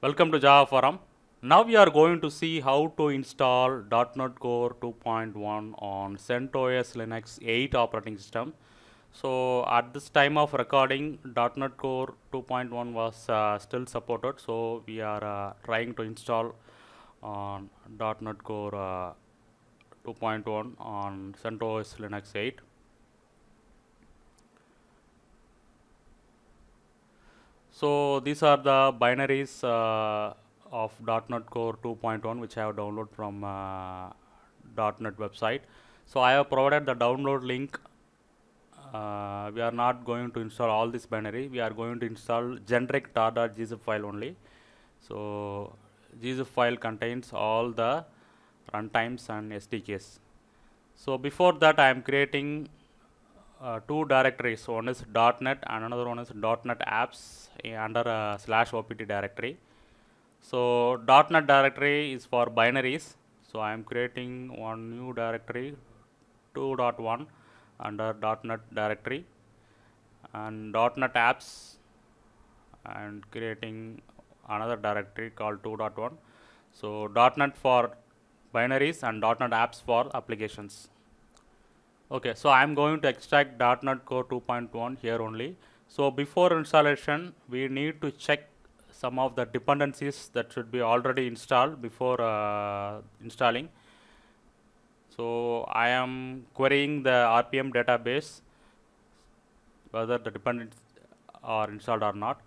Welcome to Java Forum. Now we are going to see how to install .NET Core 2.1 on CentOS Linux 8 operating system. So at this time of recording, .NET Core 2.1 was still supported. So we are trying to install on .NET Core 2.1 on CentOS Linux 8. So these are the binaries of .NET Core 2.1 which I have downloaded from .NET website. So I have provided the download link. We are not going to install all this binary. We are going to install generic tar.gzip file only. So gzip file contains all the runtimes and SDKs. So before that I am creating two directories. One is .NET and another one is .NET apps under a /opt directory. So .NET directory is for binaries. So I am creating one new directory 2.1 under .NET directory, and .NET apps and creating another directory called 2.1. So .NET for binaries and .NET apps for applications. Okay, so I am going to extract .NET Core 2.1 here only. So before installation, we need to check some of the dependencies that should be already installed before installing. So I am querying the RPM database whether the dependencies are installed or not.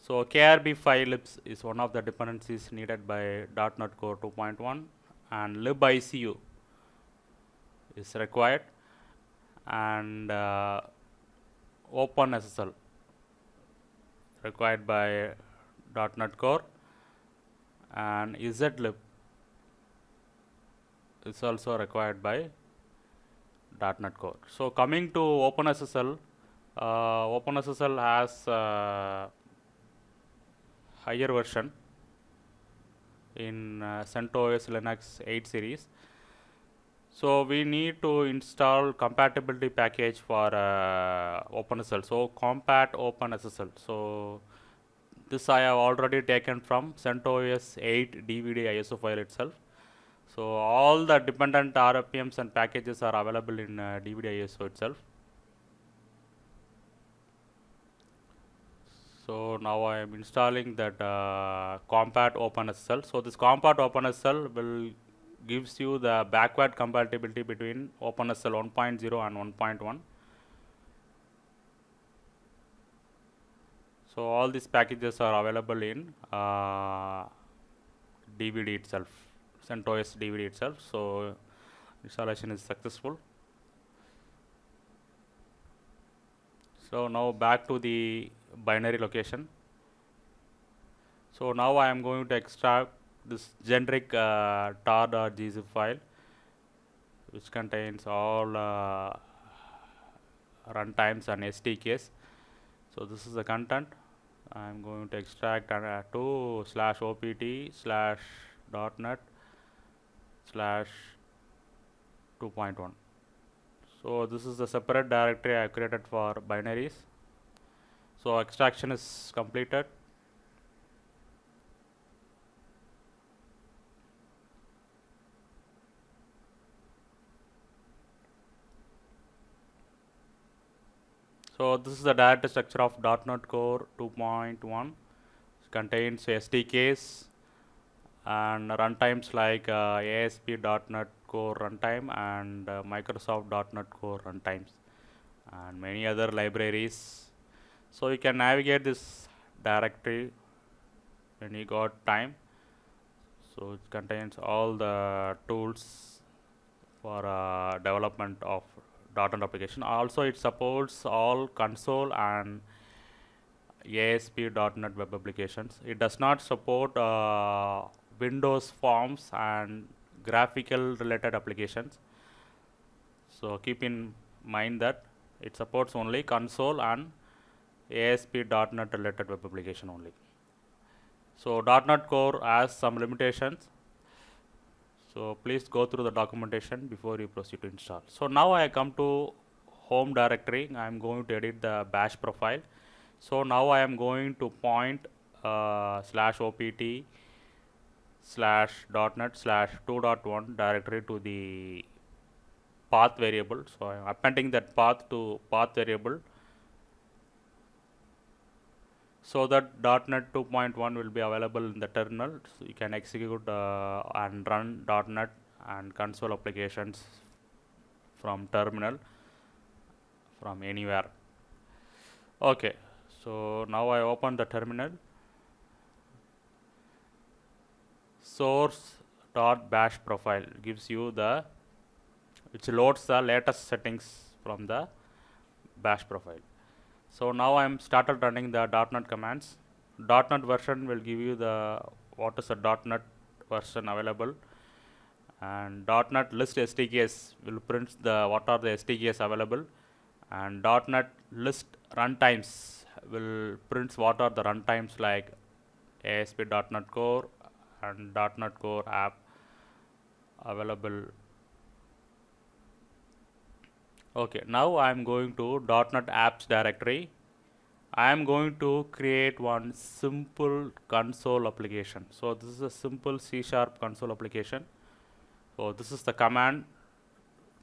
So KRB file libs is one of the dependencies needed by .NET Core 2.1, and libicu is required, and OpenSSL required by .NET Core, and zlib is also required by .NET Core. So coming to OpenSSL, OpenSSL has higher version in CentOS Linux 8 series. So we need to install compatibility package for OpenSSL. So compat OpenSSL. So this I have already taken from CentOS 8 DVD ISO file itself. So all the dependent RPMs and packages are available in DVD ISO itself. So now I am installing that compat OpenSSL. So this compat OpenSSL will gives you the backward compatibility between OpenSSL 1.0 and 1.1. So all these packages are available in DVD itself, CentOS DVD itself. So installation is successful. So now back to the binary location. So now I am going to extract this generic tar.gzip file, which contains all runtimes and SDKs. So this is the content. I am going to extract to /opt/.NET/2.1. So this is the separate directory I created for binaries. So extraction is completed. So this is the directory structure of .NET Core 2.1. It contains SDKs and runtimes like ASP.NET Core runtime and Microsoft.NET Core runtimes and many other libraries. So you can navigate this directory when you got time. So it contains all the tools for development of .NET application. Also it supports all console and ASP.NET web applications. It does not support Windows Forms and graphical related applications. So keep in mind that it supports only console and ASP.NET related web application only. So .NET Core has some limitations. So please go through the documentation before you proceed to install. So now I come to home directory. I am going to edit the bash profile. So now I am going to point slash opt slash .NET slash 2.1 directory to the path variable. So I am appending that path to path variable, so that .NET 2.1 will be available in the terminal. So you can execute and run .NET and console applications from terminal, from anywhere. Okay, so now I open the terminal. Source.bash profile gives you which loads the latest settings from the bash profile. So now I am started running the .NET commands. .NET version will give you what is the .NET version available, and .NET list SDKs will print what are the SDKs available, and .NET list runtimes will print what are the runtimes like ASP.NET Core and .NET Core app available. Okay, now I am going to .NET apps directory. I am going to create one simple console application. So this is a simple C# console application. So this is the command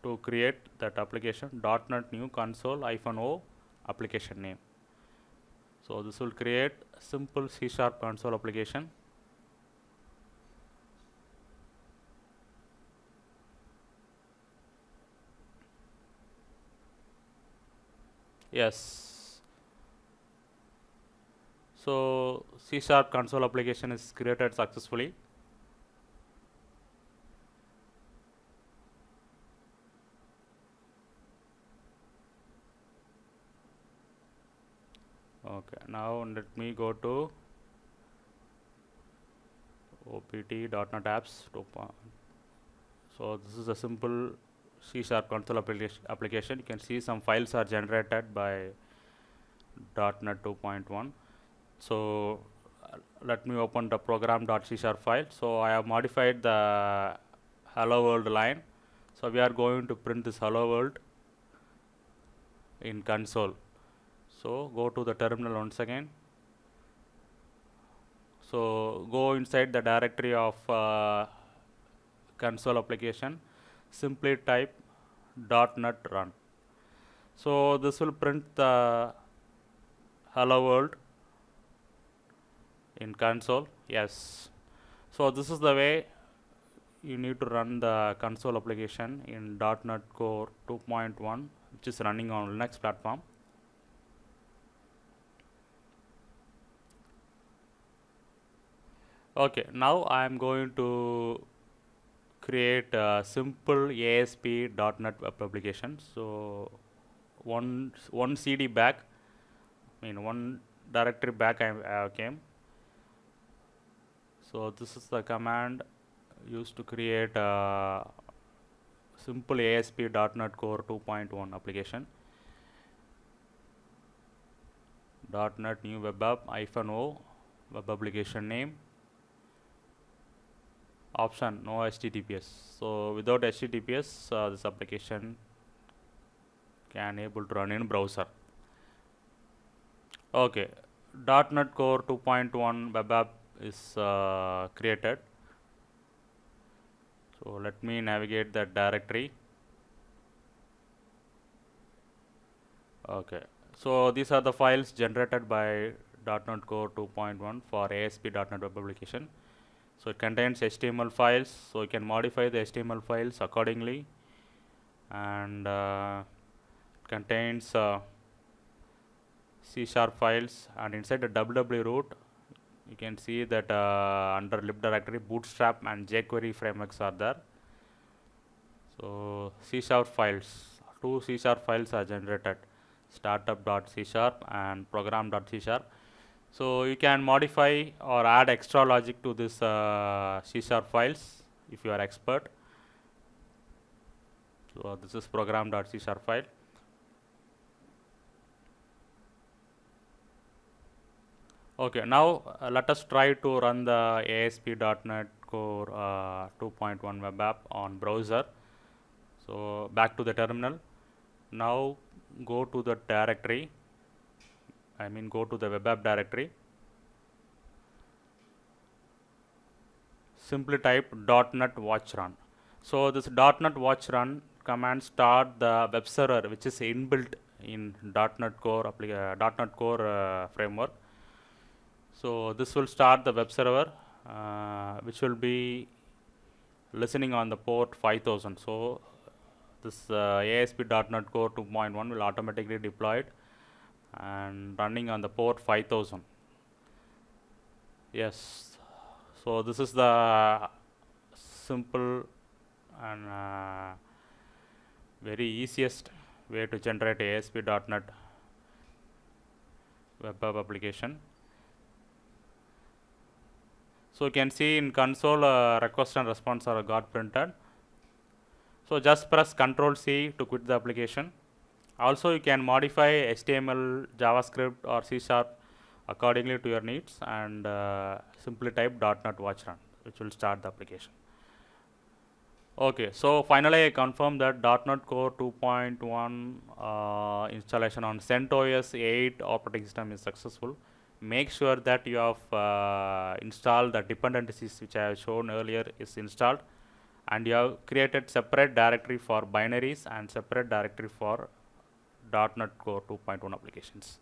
to create that application, .NET new console -o application name. So this will create a simple C# console application. Yes. So C# console application is created successfully. Okay, now let me go to opt.NET apps. So this is a simple C# console application. You can see some files are generated by .NET 2.1. So let me open the program.c# file. So I have modified the hello world line. So we are going to print this hello world in console. So go to the terminal once again. So go inside the directory of console application, simply type .NET run. So this will print the hello world in console. Yes. So this is the way you need to run the console application in .NET Core 2.1, which is running on Linux platform. Okay, now I am going to create a simple ASP.NET web application. So one CD back, one directory back I came. So this is the command used to create a simple ASP.NET Core 2.1 application. .NET new web app -o web application name, option no HTTPS. So without HTTPS, this application can able to run in browser. Okay, .NET Core 2.1 web app is created. So let me navigate that directory. Okay, so these are the files generated by .NET Core 2.1 for ASP.NET web application. So it contains HTML files, so you can modify the HTML files accordingly, and it contains C# files, and inside the www root you can see that under lib directory Bootstrap and jQuery frameworks are there. So C# files, two C# files are generated, startup.c# and program.c#. So you can modify or add extra logic to this C# files if you are expert. So this is program.c# file. Okay, now let us try to run the ASP.NET Core 2.1 web app on browser. So back to the terminal. Now go to the directory, go to the web app directory. simply type .NET watch run. So this .NET watch run command start the web server which is inbuilt in .NET Core .NET Core framework. So this will start the web server which will be listening on the port 5000. So this ASP.NET Core 2.1 will automatically deployed and running on the port 5000. Yes, so this is the simple and very easiest way to generate ASP.NET web app application. So you can see in console request and response are got printed. So just press Ctrl C to quit the application. Also you can modify HTML, JavaScript or C# accordingly to your needs, and simply type .NET watch run which will start the application. Okay, so finally I confirm that .NET Core 2.1 installation on CentOS 8 operating system is successful. Make sure that you have installed the dependencies which I have shown earlier is installed, and you have created separate directory for binaries and separate directory for .NET Core 2.1 applications.